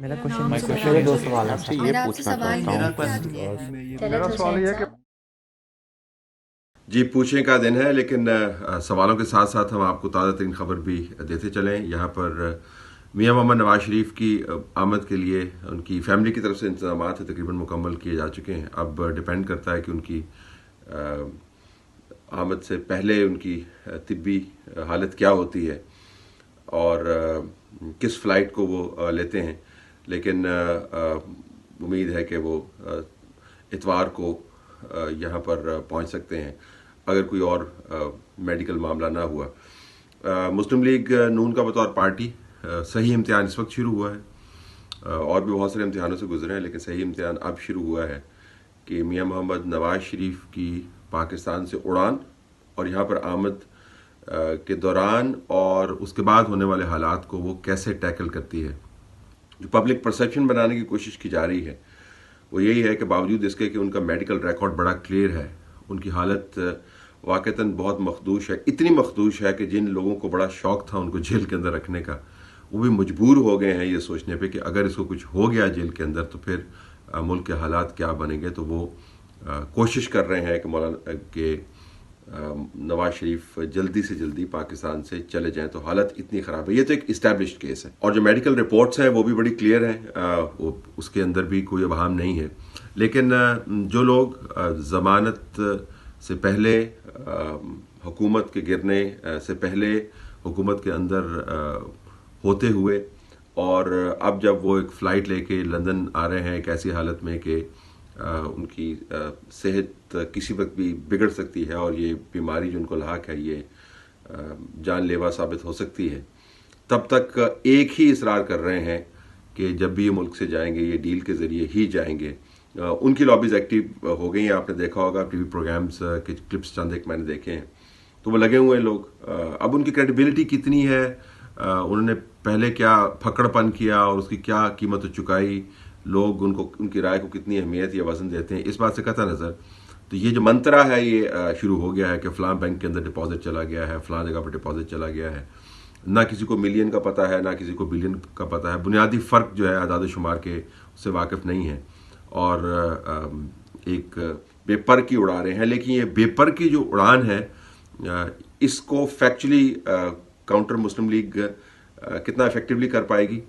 میرا میرا کوشچن نام میرے زبیدہ دو ہے۔ سوال ہیں آپ سے سر۔ یہ میرا آپ سے پوچھنا سوال چاہتا ہے ہوں کہ میرا سوال یہ ہے کہ جی پوچھنے کا دن ہے، لیکن سوالوں کے ساتھ ساتھ ہم آپ کو تازہ ترین خبر بھی دیتے چلیں۔ یہاں پر میاں محمد نواز شریف کی آمد کے لیے ان کی فیملی کی طرف سے انتظامات تقریباً مکمل کیے جا چکے ہیں۔ اب ڈپینڈ کرتا ہے کہ ان کی آمد سے پہلے ان کی طبی حالت کیا ہوتی ہے اور کس فلائٹ کو وہ لیتے ہیں، لیکن امید ہے کہ وہ اتوار کو یہاں پر پہنچ سکتے ہیں اگر کوئی اور میڈیکل معاملہ نہ ہوا۔ مسلم لیگ نون کا بطور پارٹی صحیح امتحان اس وقت شروع ہوا ہے، اور بھی بہت سارے امتحانوں سے گزرے ہیں، لیکن صحیح امتحان اب شروع ہوا ہے کہ میاں محمد نواز شریف کی پاکستان سے اڑان اور یہاں پر آمد کے دوران اور اس کے بعد ہونے والے حالات کو وہ کیسے ٹیکل کرتی ہے۔ جو پبلک پرسیپشن بنانے کی کوشش کی جا رہی ہے وہ یہی ہے کہ باوجود اس کے کہ ان کا میڈیکل ریکارڈ بڑا کلیئر ہے، ان کی حالت واقعتاً بہت مخدوش ہے، اتنی مخدوش ہے کہ جن لوگوں کو بڑا شوق تھا ان کو جیل کے اندر رکھنے کا، وہ بھی مجبور ہو گئے ہیں یہ سوچنے پہ کہ اگر اس کو کچھ ہو گیا جیل کے اندر تو پھر ملک کے حالات کیا بنیں گے۔ تو وہ کوشش کر رہے ہیں کہ مولانا کہ نواز شریف جلدی سے جلدی پاکستان سے چلے جائیں، تو حالت اتنی خراب ہے۔ یہ تو ایک اسٹیبلشڈ کیس ہے، اور جو میڈیکل رپورٹس ہیں وہ بھی بڑی کلیئر ہیں، اس کے اندر بھی کوئی ابہام نہیں ہے۔ لیکن جو لوگ ضمانت سے پہلے حکومت کے گرنے سے پہلے حکومت کے اندر ہوتے ہوئے اور اب جب وہ ایک فلائٹ لے کے لندن آ رہے ہیں ایک ایسی حالت میں کہ ان کی صحت کسی وقت بھی بگڑ سکتی ہے اور یہ بیماری جو ان کو لاحق ہے یہ جان لیوا ثابت ہو سکتی ہے، تب تک ایک ہی اصرار کر رہے ہیں کہ جب بھی یہ ملک سے جائیں گے یہ ڈیل کے ذریعے ہی جائیں گے۔ ان کی لابیز ایکٹیو ہو گئی ہیں، آپ نے دیکھا ہوگا ٹی وی پروگرامز کے کلپس چند ایک میں نے دیکھے ہیں، تو وہ لگے ہوئے ہیں لوگ۔ اب ان کی کریڈیبلٹی کتنی ہے، انہوں نے پہلے کیا پھکڑ پن کیا اور اس کی کیا قیمت چکائی، لوگ ان کی رائے کو کتنی اہمیت یا وزن دیتے ہیں، اس بات سے قطع نظر تو یہ جو منترا ہے یہ شروع ہو گیا ہے کہ فلاں بینک کے اندر ڈپازٹ چلا گیا ہے، فلاں جگہ پر ڈپازٹ چلا گیا ہے، نہ کسی کو ملین کا پتہ ہے نہ کسی کو بلین کا پتہ ہے، بنیادی فرق جو ہے اعداد و شمار کے اس سے واقف نہیں ہے، اور ایک بے پر کی اڑا رہے ہیں۔ لیکن یہ بے پر کی جو اڑان ہے اس کو فیکچولی کاؤنٹر مسلم لیگ کتنا افیکٹولی کر پائے گی،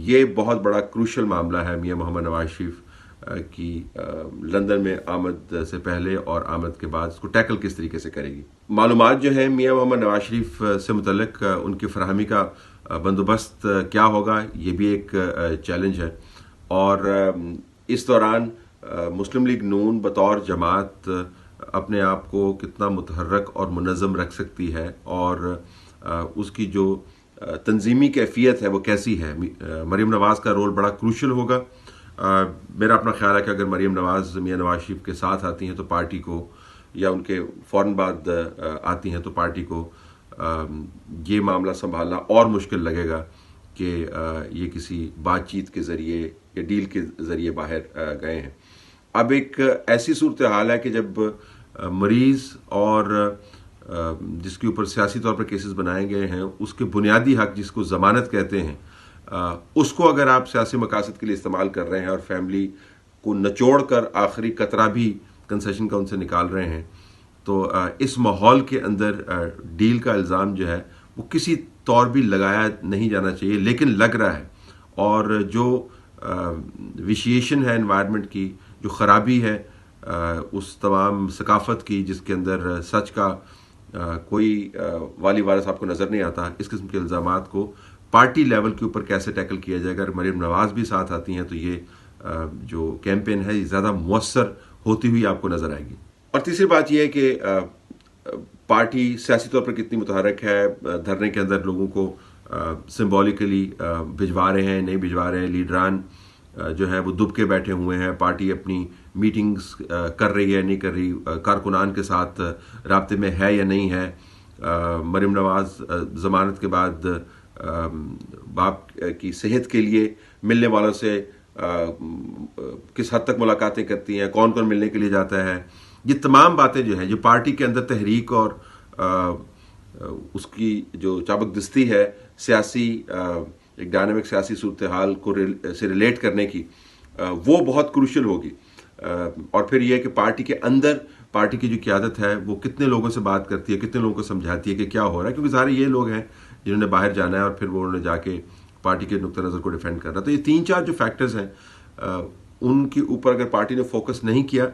یہ بہت بڑا کروشل معاملہ ہے میاں محمد نواز شریف کی لندن میں آمد سے پہلے اور آمد کے بعد اس کو ٹیکل کس طریقے سے کرے گی۔ معلومات جو ہیں میاں محمد نواز شریف سے متعلق ان کی فراہمی کا بندوبست کیا ہوگا، یہ بھی ایک چیلنج ہے، اور اس دوران مسلم لیگ نون بطور جماعت اپنے آپ کو کتنا متحرک اور منظم رکھ سکتی ہے، اور اس کی جو تنظیمی کیفیت ہے وہ کیسی ہے۔ مریم نواز کا رول بڑا کروشل ہوگا۔ میرا اپنا خیال ہے کہ اگر مریم نواز میاں نواز شریف کے ساتھ آتی ہیں تو پارٹی کو، یا ان کے فوراً بعد آتی ہیں تو پارٹی کو یہ معاملہ سنبھالنا اور مشکل لگے گا کہ یہ کسی بات چیت کے ذریعے یا ڈیل کے ذریعے باہر گئے ہیں۔ اب ایک ایسی صورتحال ہے کہ جب مریض اور جس کے اوپر سیاسی طور پر کیسز بنائے گئے ہیں اس کے بنیادی حق جس کو ضمانت کہتے ہیں، اس کو اگر آپ سیاسی مقاصد کے لیے استعمال کر رہے ہیں اور فیملی کو نچوڑ کر آخری قطرہ بھی کنسیشن کا ان سے نکال رہے ہیں، تو اس ماحول کے اندر ڈیل کا الزام جو ہے وہ کسی طور بھی لگایا نہیں جانا چاہیے، لیکن لگ رہا ہے، اور جو ویشیشن ہے انوائرمنٹ کی، جو خرابی ہے اس تمام ثقافت کی جس کے اندر سچ کا کوئی والی وارث آپ کو نظر نہیں آتا، اس قسم کے الزامات کو پارٹی لیول کے اوپر کیسے ٹیکل کیا جائے گا۔ اگر مریم نواز بھی ساتھ آتی ہیں تو یہ جو کیمپین ہے یہ زیادہ مؤثر ہوتی ہوئی آپ کو نظر آئے گی۔ اور تیسری بات یہ ہے کہ پارٹی سیاسی طور پر کتنی متحرک ہے، دھرنے کے اندر لوگوں کو سمبولیکلی بھجوا رہے ہیں نہیں بھجوا رہے ہیں، لیڈران جو ہیں وہ دب کے بیٹھے ہوئے ہیں، پارٹی اپنی میٹنگز کر رہی ہے نہیں کر رہی، کارکنان کے ساتھ رابطے میں ہے یا نہیں ہے، مریم نواز ضمانت کے بعد باپ کی صحت کے لیے ملنے والوں سے کس حد تک ملاقاتیں کرتی ہیں، کون کون ملنے کے لیے جاتا ہے، یہ تمام باتیں جو ہیں جو پارٹی کے اندر تحریک اور اس کی جو چابک دستی ہے سیاسی ایک ڈائنامک سیاسی صورتحال کو سے ریلیٹ کرنے کی، وہ بہت کروشل ہوگی. اور پھر یہ کہ پارٹی کے اندر پارٹی کی جو قیادت ہے وہ کتنے لوگوں سے بات کرتی ہے، کتنے لوگوں کو سمجھاتی ہے کہ کیا ہو رہا ہے، کیونکہ سارے یہ لوگ ہیں جنہوں نے باہر جانا ہے اور پھر وہ انہوں نے جا کے پارٹی کے نقطہ نظر کو ڈیفینڈ کرنا. تو یہ 3-4 جو فیکٹرز ہیں ان کے اوپر اگر پارٹی نے فوکس نہیں کیا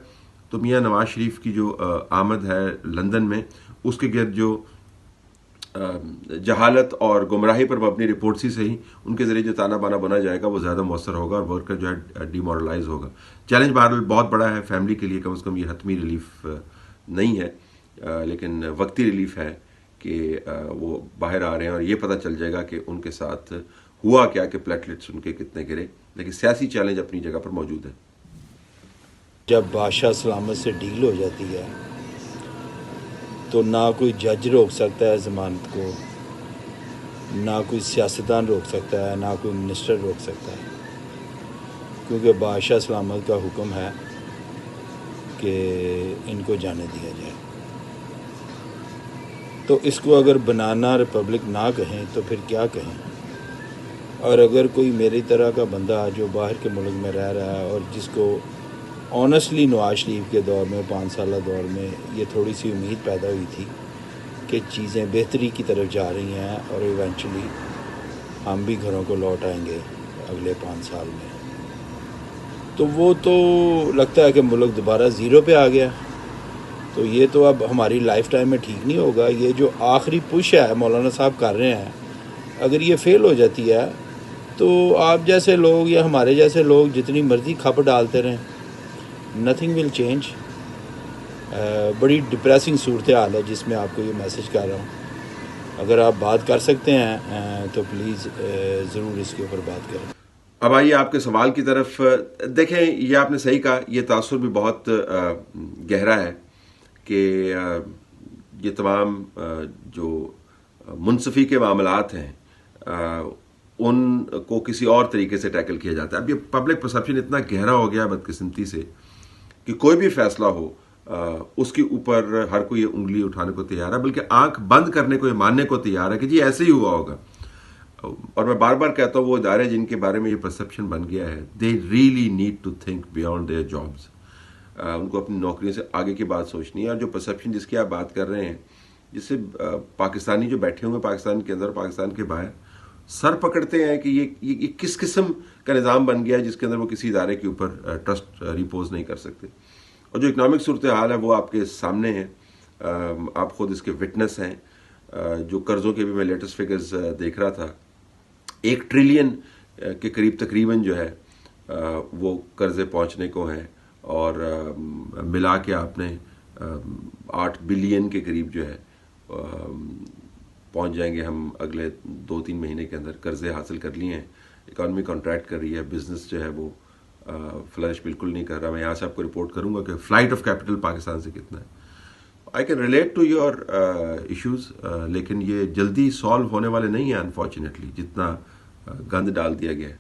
تو میاں نواز شریف کی جو آمد ہے لندن میں، اس کے گرد جو جہالت اور گمراہی پر مبنی رپورٹس ہی صحیح، ان کے ذریعے جو تانا بانا بنا جائے گا وہ زیادہ مؤثر ہوگا اور ورکر جو ہے ڈی مورلائز ہوگا. چیلنج بہرحال بہت بڑا ہے فیملی کے لیے، کم از کم یہ حتمی ریلیف نہیں ہے، لیکن وقتی ریلیف ہے کہ وہ باہر آ رہے ہیں اور یہ پتہ چل جائے گا کہ ان کے ساتھ ہوا کیا، کہ پلیٹلیٹس ان کے کتنے گرے. لیکن سیاسی چیلنج اپنی جگہ پر موجود ہے. جب بادشاہ سلامت سے ڈیل ہو جاتی ہے تو نہ کوئی جج روک سکتا ہے ضمانت کو، نہ کوئی سیاستدان روک سکتا ہے، نہ کوئی منسٹر روک سکتا ہے، کیونکہ بادشاہ سلامت کا حکم ہے کہ ان کو جانے دیا جائے. تو اس کو اگر بنانا ریپبلک نہ کہیں تو پھر کیا کہیں؟ اور اگر کوئی میری طرح کا بندہ جو باہر کے ملک میں رہ رہا ہے اور جس کو آنیسٹلی نواز شریف کے دور میں 5 سالہ دور میں یہ تھوڑی سی امید پیدا ہوئی تھی کہ چیزیں بہتری کی طرف جا رہی ہیں اور ایونچولی ہم بھی گھروں کو لوٹ آئیں گے اگلے 5 سال میں، تو وہ تو لگتا ہے کہ ملک دوبارہ زیرو پہ آ گیا. تو یہ تو اب ہماری لائف ٹائم میں ٹھیک نہیں ہوگا. یہ جو آخری پش ہے مولانا صاحب کر رہے ہیں، اگر یہ فیل ہو جاتی ہے تو آپ جیسے لوگ یا ہمارے جیسے لوگ جتنی مرضی کھپ ڈالتے رہیں، نتھنگ ول چینج. بڑی ڈپریسنگ صورتحال ہے جس میں آپ کو یہ میسج کر رہا ہوں. اگر آپ بات کر سکتے ہیں تو پلیز ضرور اس کے اوپر بات کریں. اب آئیے آپ کے سوال کی طرف. دیکھیں، یہ آپ نے صحیح کہا، یہ تاثر بھی بہت گہرا ہے کہ یہ تمام جو منصفی کے معاملات ہیں ان کو کسی اور طریقے سے ٹیکل کیا جاتا ہے. اب یہ پبلک پرسیپشن اتنا گہرا ہو گیا بدقسمتی سے کہ کوئی بھی فیصلہ ہو اس کے اوپر ہر کوئی یہ انگلی اٹھانے کو تیار ہے، بلکہ آنکھ بند کرنے کو، یہ ماننے کو تیار ہے کہ جی ایسے ہی ہوا ہوگا. اور میں بار بار کہتا ہوں، وہ ادارے جن کے بارے میں یہ پرسیپشن بن گیا ہے، they really need to think beyond their jobs. ان کو اپنی نوکریوں سے آگے کی بات سوچنی ہے. اور جو پرسیپشن جس کی آپ بات کر رہے ہیں، جس سے پاکستانی جو بیٹھے ہوئے پاکستان کے اندر اور پاکستان کے باہر سر پکڑتے ہیں کہ یہ کس قسم کا نظام بن گیا ہے جس کے اندر وہ کسی ادارے کے اوپر ٹرسٹ ریپوز نہیں کر سکتے. اور جو اکنامک صورتحال ہے وہ آپ کے سامنے ہے، آپ خود اس کے وٹنس ہیں. جو قرضوں کے بھی میں لیٹسٹ فگرز دیکھ رہا تھا، 1 ٹریلین کے قریب تقریباً جو ہے وہ قرضے پہنچنے کو ہیں، اور ملا کے آپ نے 8 بلین کے قریب جو ہے پہنچ جائیں گے ہم اگلے 2-3 مہینے کے اندر. قرضے حاصل کر لیے ہیں، اکانومی کنٹریکٹ کر رہی ہے، بزنس جو ہے وہ فلرش بالکل نہیں کر رہا. میں یہاں سے آپ کو رپورٹ کروں گا کہ فلائٹ آف کیپٹل پاکستان سے کتنا ہے. I can relate to your issues, لیکن یہ جلدی سالو ہونے والے نہیں ہیں انفارچونیٹلی، جتنا گند ڈال دیا گیا ہے.